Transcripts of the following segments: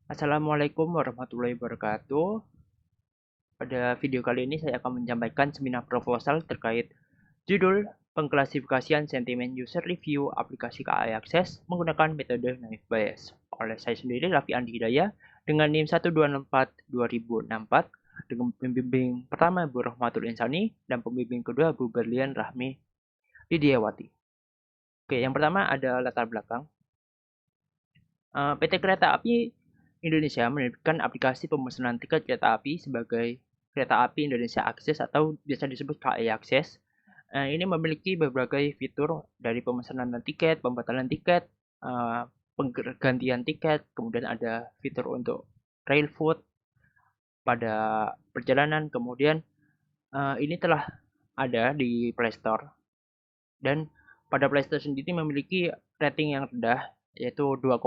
Assalamualaikum warahmatullahi wabarakatuh. Pada video kali ini saya akan menyampaikan seminar proposal terkait judul pengklasifikasian sentimen user review aplikasi KAI Access menggunakan metode naive Bayes oleh saya sendiri Raffi Andi Hidayah dengan NIM 1242064 dengan pembimbing pertama Bu Rahmatul Insani dan pembimbing kedua Bu Berlian Rahmi Lidiawati. Oke, yang pertama ada latar belakang. PT Kereta Api Indonesia menerbitkan aplikasi pemesanan tiket kereta api sebagai Kereta Api Indonesia Akses atau biasa disebut KAI Akses. Ini memiliki berbagai fitur dari pemesanan tiket, pembatalan tiket, penggantian tiket, kemudian ada fitur untuk rail food pada perjalanan, kemudian ini telah ada di Play Store dan pada Play Store sendiri memiliki rating yang rendah yaitu 2,4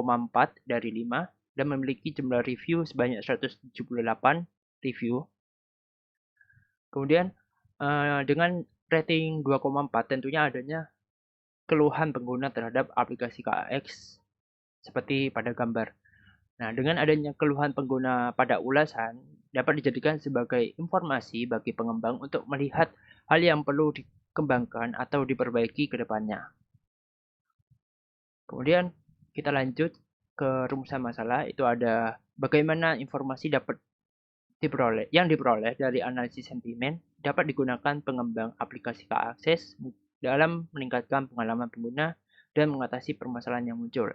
dari 5 dan memiliki jumlah review sebanyak 178 review. Kemudian dengan rating 2,4 tentunya adanya keluhan pengguna terhadap aplikasi KX seperti pada gambar. Nah, dengan adanya keluhan pengguna pada ulasan dapat dijadikan sebagai informasi bagi pengembang untuk melihat hal yang perlu dikembangkan atau diperbaiki ke depannya. Kemudian kita lanjut ke rumusan masalah, itu ada bagaimana informasi yang diperoleh dari analisis sentimen dapat digunakan pengembang aplikasi K-Akses dalam meningkatkan pengalaman pengguna dan mengatasi permasalahan yang muncul.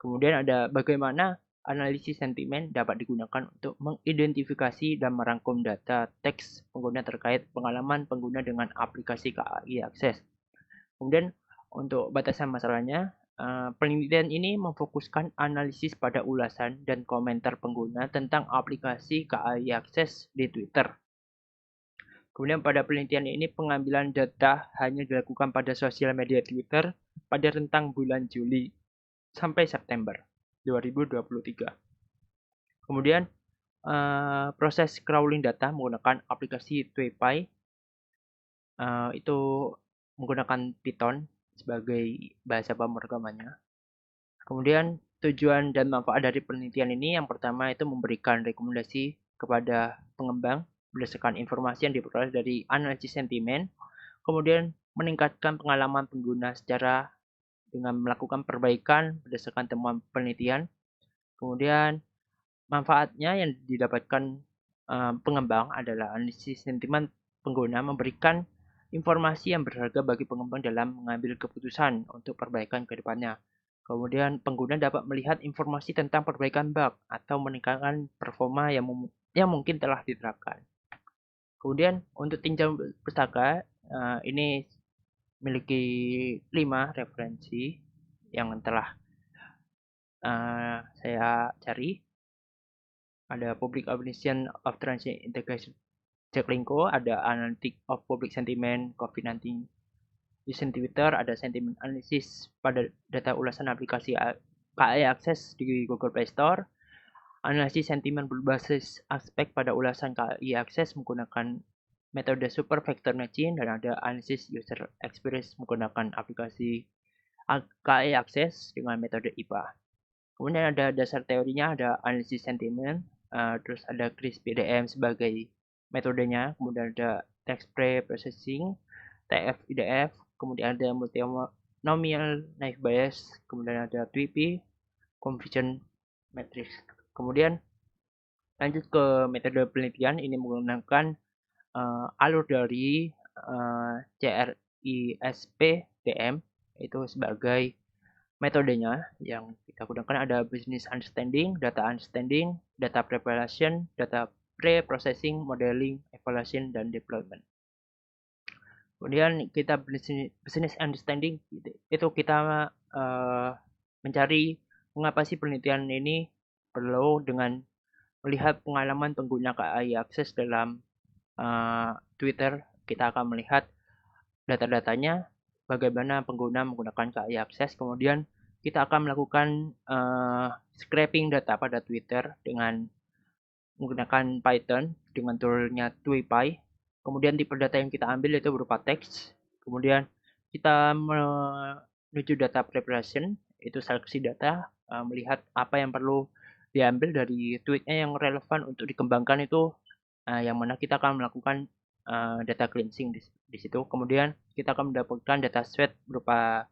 Kemudian ada bagaimana analisis sentimen dapat digunakan untuk mengidentifikasi dan merangkum data teks pengguna terkait pengalaman pengguna dengan aplikasi KAI Akses. Kemudian untuk batasan masalahnya, penelitian ini memfokuskan analisis pada ulasan dan komentar pengguna tentang aplikasi KAI Akses di Twitter. Kemudian pada penelitian ini pengambilan data hanya dilakukan pada sosial media Twitter pada rentang bulan Juli sampai September 2023. Kemudian proses crawling data menggunakan aplikasi TweetPy itu menggunakan Python sebagai bahasa pemrogramannya. Kemudian tujuan dan manfaat dari penelitian ini yang pertama itu memberikan rekomendasi kepada pengembang berdasarkan informasi yang diperoleh dari analisis sentimen, kemudian meningkatkan pengalaman pengguna secara dengan melakukan perbaikan berdasarkan temuan penelitian. Kemudian manfaatnya yang didapatkan pengembang adalah analisis sentimen pengguna memberikan informasi yang berharga bagi pengembang dalam mengambil keputusan untuk perbaikan ke depannya. Kemudian pengguna dapat melihat informasi tentang perbaikan bug atau meningkatkan performa yang mungkin telah diterapkan. Kemudian untuk tinjau pustaka ini memiliki 5 referensi yang telah saya cari. Ada Public Opinion of Transit Integration Jaklingko, ada Analytic of Public Sentiment COVID-19 Using Twitter, ada Sentiment Analysis pada data ulasan aplikasi KAI Access di Google Play Store, analisis sentimen berbasis aspek pada ulasan KAI Access menggunakan metode Super Vector Machine, dan ada analisis user experience menggunakan aplikasi KAI Access dengan metode IPA. Kemudian ada dasar teorinya, ada analisis sentimen, terus ada CRISP PDM sebagai metodenya, kemudian ada text pre-processing, TF-IDF, kemudian ada multinomial naive Bayes, kemudian ada TWP, confusion matrix. Kemudian lanjut ke metode penelitian, ini menggunakan alur dari CRISP DM itu sebagai metodenya. Yang kita gunakan ada business understanding, data preparation, data pre-processing, modeling, evaluation, dan deployment. Kemudian kita business understanding, itu kita mencari mengapa sih penelitian ini perlu dengan melihat pengalaman pengguna KAI Access dalam Twitter. Kita akan melihat data-datanya, bagaimana pengguna menggunakan KAI Access. Kemudian kita akan melakukan scraping data pada Twitter dengan menggunakan Python dengan toolnya TweetPy. Kemudian tipe data yang kita ambil itu berupa teks. Kemudian kita menuju data preparation, itu seleksi data, melihat apa yang perlu diambil dari tweetnya yang relevan untuk dikembangkan itu, yang mana kita akan melakukan data cleansing di situ. Kemudian kita akan mendapatkan data set berupa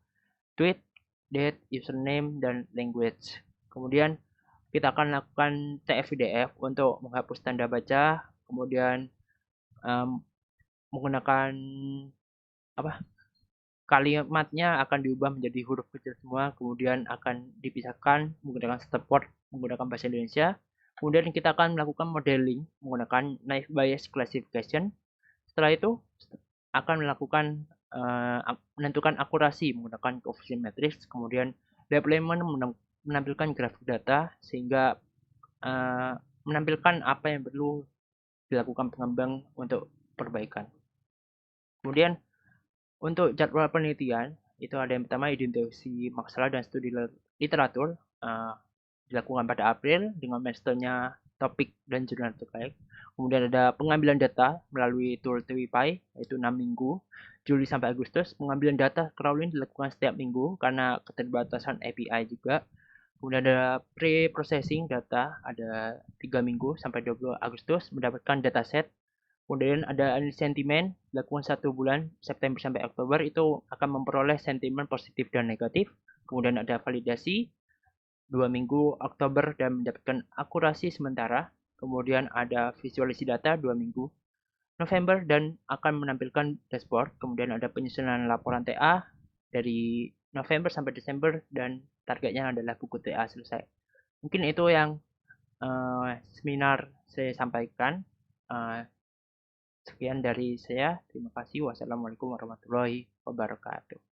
tweet, date, username, dan language. Kemudian kita akan lakukan TF-IDF untuk menghapus tanda baca, kemudian um, menggunakan apa kalimatnya akan diubah menjadi huruf kecil semua, kemudian akan dipisahkan menggunakan step word menggunakan bahasa Indonesia. Kemudian kita akan melakukan modeling menggunakan naive Bayes classification. Setelah itu akan melakukan menentukan akurasi menggunakan coefficient matrix, kemudian deployment menampilkan grafik data sehingga menampilkan apa yang perlu dilakukan pengembang untuk perbaikan. Kemudian untuk jadwal penelitian itu ada yang pertama identifikasi masalah dan studi literatur dilakukan pada April dengan masternya topik dan jurnal terkait. Kemudian ada pengambilan data melalui tool TWPy yaitu 6 minggu Juli sampai Agustus. Pengambilan data crawling dilakukan setiap minggu karena keterbatasan API juga. Kemudian ada pre-processing data ada 3 minggu sampai 20 Agustus mendapatkan dataset. Kemudian ada analisis sentimen dilakukan 1 bulan September sampai Oktober itu akan memperoleh sentimen positif dan negatif. Kemudian ada validasi 2 minggu Oktober dan mendapatkan akurasi sementara. Kemudian ada visualisasi data 2 minggu November dan akan menampilkan dashboard. Kemudian ada penyusunan laporan TA dari November sampai Desember dan targetnya adalah buku TA selesai. Mungkin itu yang seminar saya sampaikan. Sekian dari saya. Terima kasih. Wassalamualaikum warahmatullahi wabarakatuh.